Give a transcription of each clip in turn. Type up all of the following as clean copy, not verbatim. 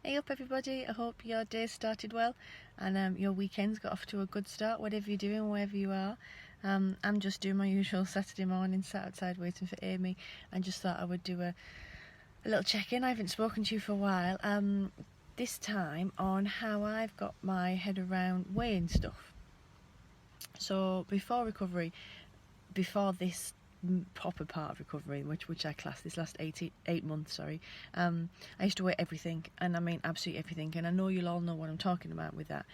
Hey up everybody, I hope your day started well and your weekend's got off to a good start, whatever you're doing, wherever you are. I'm just doing my usual Saturday morning, sat outside waiting for Amy, and just thought I would do a little check-in. I haven't spoken to you for a while, this time on how I've got my head around weighing stuff. So before recovery, before this proper part of recovery, which I class this last 8 months, I used to weigh everything, and I mean absolutely everything, and I know you'll all know what I'm talking about with that.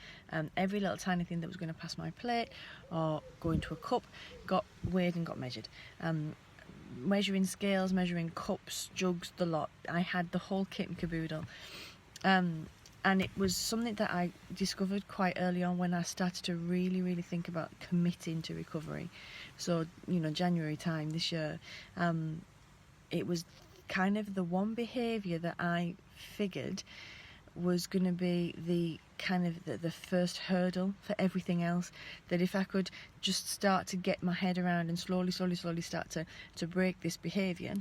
Every little tiny thing that was going to pass my plate or go into a cup got weighed and got measured. Measuring scales, measuring cups, jugs, the lot. I had the whole kit and caboodle. And it was something that I discovered quite early on when I started to really think about committing to recovery. So, January time this year, it was kind of the one behaviour that I figured was going to be the kind of the first hurdle for everything else. That if I could just start to get my head around and slowly start to break this behaviour,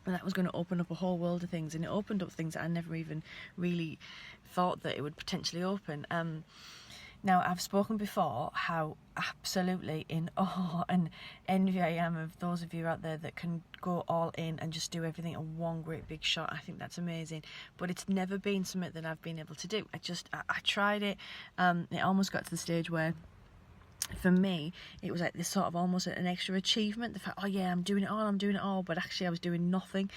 and that was going to open up a whole world of things, and it opened up things that I never even really thought that it would potentially open. Now, I've spoken before how absolutely in awe and envy I am of those of you out there that can go all in and just do everything in one great big shot. I think that's amazing, but it's never been something that I've been able to do. I tried it. It almost got to the stage where, for me, it was like this sort of almost an extra achievement, the fact, oh yeah, I'm doing it all, but actually I was doing nothing.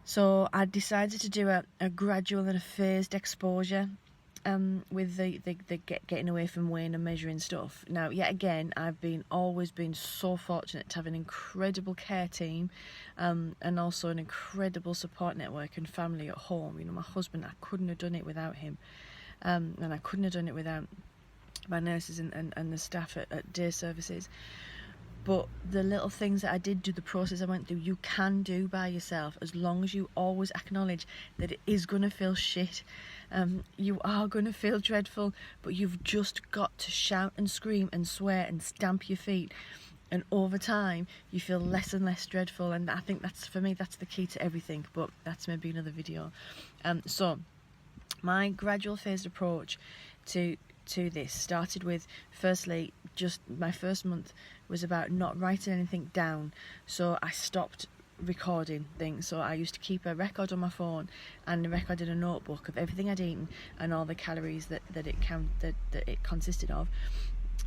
So I decided to do a gradual and a phased exposure with the getting away from weighing and measuring stuff. Now, yet again, I've always been so fortunate to have an incredible care team, and also an incredible support network and family at home. My husband, I couldn't have done it without him, and I couldn't have done it without my nurses and the staff at day services. But the little things that I did do, the process I went through, you can do by yourself, as long as you always acknowledge that it is going to feel shit. You are going to feel dreadful, but you've just got to shout and scream and swear and stamp your feet. And over time, you feel less and less dreadful. And I think for me, that's the key to everything. But that's maybe another video. So my gradual phased approach to this started with, firstly, just my first month was about not writing anything down. So I stopped recording things. So I used to keep a record on my phone and a record in a notebook of everything I'd eaten and all the calories that it consisted of,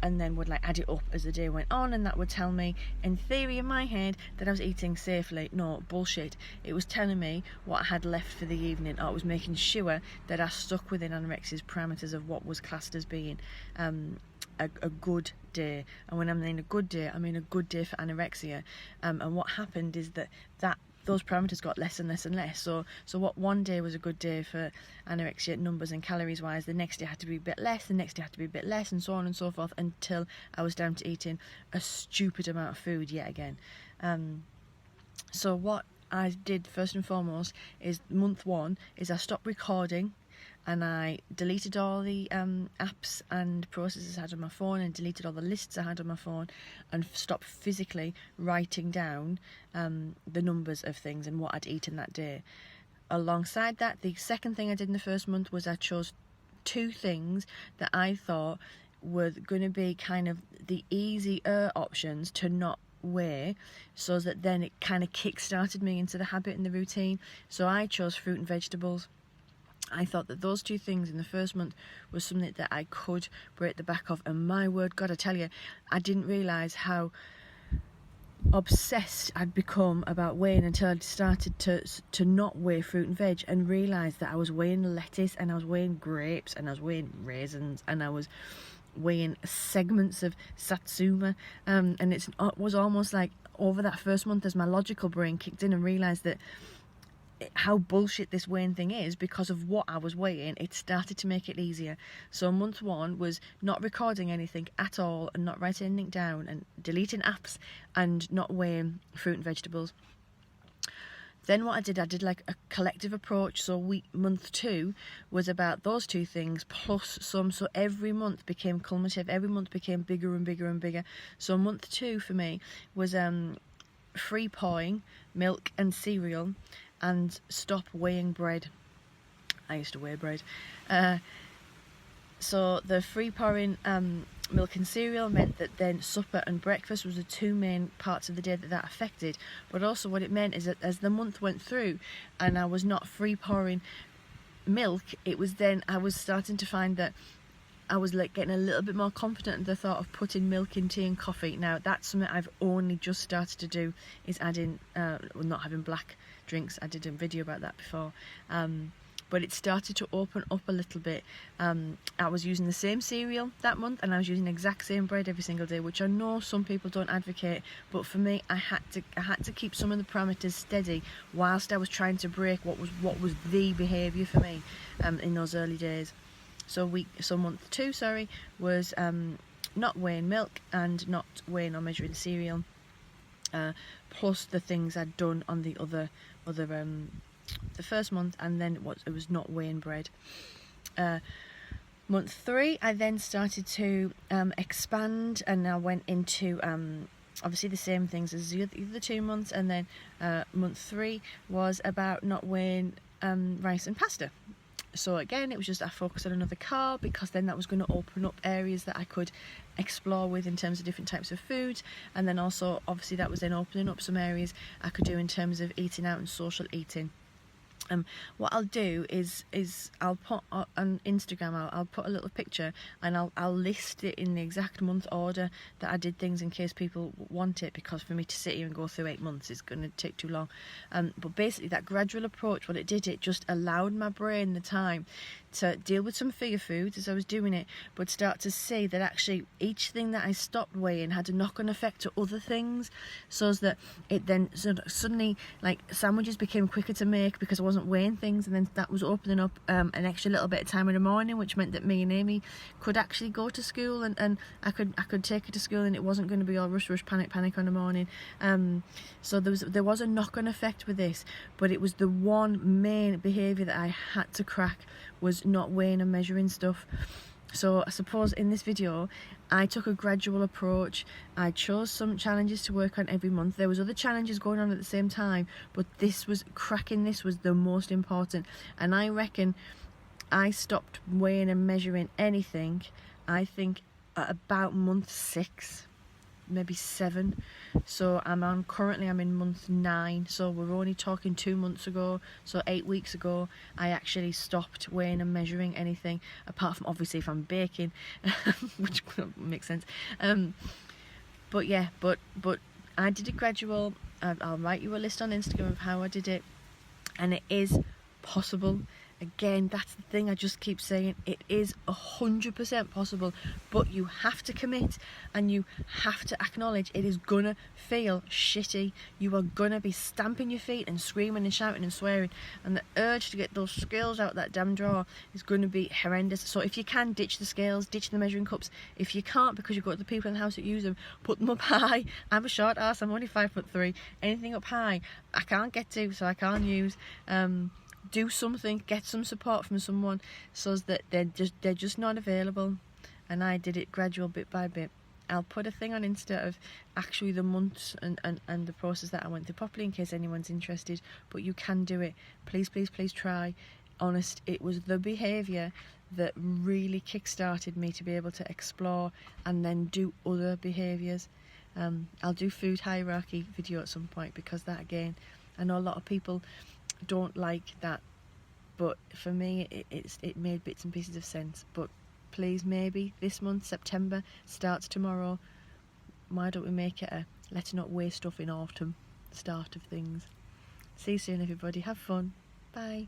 and then would add it up as the day went on, and that would tell me, in theory, in my head, that I was eating safely. No, bullshit. It was telling me what I had left for the evening, or it was making sure that I stuck within anorexia's parameters of what was classed as being a good day. And when I mean a good day, I mean a good day for anorexia. And what happened is that those parameters got less and less and less. So what one day was a good day for anorexia numbers and calories wise, the next day had to be a bit less, the next day had to be a bit less, and so on and so forth, until I was down to eating a stupid amount of food yet again. So what I did first and foremost is, month one, is I stopped recording, and I deleted all the apps and processes I had on my phone, and deleted all the lists I had on my phone, and stopped physically writing down the numbers of things and what I'd eaten that day. Alongside that, the second thing I did in the first month was I chose 2 things that I thought were going to be kind of the easier options to not weigh, so that then it kind of kick-started me into the habit and the routine. So I chose fruit and vegetables. I thought that those 2 things in the first month was something that I could break the back of, and my word, God, I tell you, I didn't realise how obsessed I'd become about weighing until I started to not weigh fruit and veg, and realised that I was weighing lettuce, and I was weighing grapes, and I was weighing raisins, and I was weighing segments of satsuma, and it was almost like, over that first month, as my logical brain kicked in and realised that how bullshit this weighing thing is, because of what I was weighing, it started to make it easier. So month 1 was not recording anything at all, and not writing anything down, and deleting apps, and not weighing fruit and vegetables. Then what I did like a collective approach. So month 2 was about those 2 things plus some. So every month became cumulative. Every month became bigger and bigger and bigger. So month 2 for me was free pawing, milk and cereal, and stop weighing bread. I used to weigh bread. So the free pouring milk and cereal meant that then supper and breakfast was the two main parts of the day that affected. But also what it meant is that as the month went through and I was not free pouring milk, it was then I was starting to find that I was like getting a little bit more confident in the thought of putting milk in tea and coffee. Now that's something I've only just started to do, is adding not having black drinks. I did a video about that before, but it started to open up a little bit. I was using the same cereal that month, and I was using the exact same bread every single day, which I know some people don't advocate, but for me I had to keep some of the parameters steady whilst I was trying to break what was the behaviour for me in those early days. So month 2, was not weighing milk and not weighing or measuring cereal, plus the things I'd done on the first month, and then it was not weighing bread. Month 3, I then started to expand, and I went into obviously the same things as the other 2 months, and then month 3 was about not weighing rice and pasta. So again, it was just I focused on another carb, because then that was going to open up areas that I could explore with in terms of different types of food, and then also obviously that was then opening up some areas I could do in terms of eating out and social eating. What I'll do is I'll put on Instagram, I'll put a little picture, and I'll list it in the exact month order that I did things, in case people want it, because for me to sit here and go through 8 months is going to take too long. But basically that gradual approach, what it did, it just allowed my brain the time to deal with some fear foods as I was doing it, but start to see that actually each thing that I stopped weighing had a knock-on effect to other things, so that it then suddenly, like, sandwiches became quicker to make because I wasn't weighing things, and then that was opening up an extra little bit of time in the morning, which meant that me and Amy could actually go to school, and I could take her to school, and it wasn't going to be all rush panic on the morning. So there was a knock-on effect with this, but it was the one main behaviour that I had to crack, was not weighing and measuring stuff. So I suppose in this video I took a gradual approach. I chose some challenges to work on every month. There was other challenges going on at the same time, but cracking this was the most important. And I reckon I stopped weighing and measuring anything, I think, at about month 6, maybe 7. So currently I'm in month 9, so we're only talking 2 months ago. So 8 weeks ago I actually stopped weighing and measuring anything, apart from obviously if I'm baking, which makes sense. But yeah, but I did it gradual. I'll write you a list on Instagram of how I did it, and it is possible. Again, that's the thing I just keep saying, it is 100% possible, but you have to commit, and you have to acknowledge it is gonna feel shitty. You are gonna be stamping your feet and screaming and shouting and swearing, and the urge to get those scales out that damn drawer is gonna be horrendous. So if you can, ditch the scales, ditch the measuring cups. If you can't, because you've got the people in the house that use them, put them up high. I'm a short ass, I'm only 5'3". Anything up high I can't get to, so I can't use. Do something, get some support from someone, so that they're just not available. And I did it gradual, bit by bit. I'll put a thing on Insta of actually the months and the process that I went through properly, in case anyone's interested. But you can do it. Please try. Honest, it was the behaviour that really kick-started me to be able to explore and then do other behaviours. I'll do food hierarchy video at some point, because that, again, I know a lot of people don't like that, but for me it made bits and pieces of sense. But please, maybe this month, September, starts tomorrow, why don't we make it a let's not waste stuff in autumn start of things. See you soon, everybody. Have fun. Bye.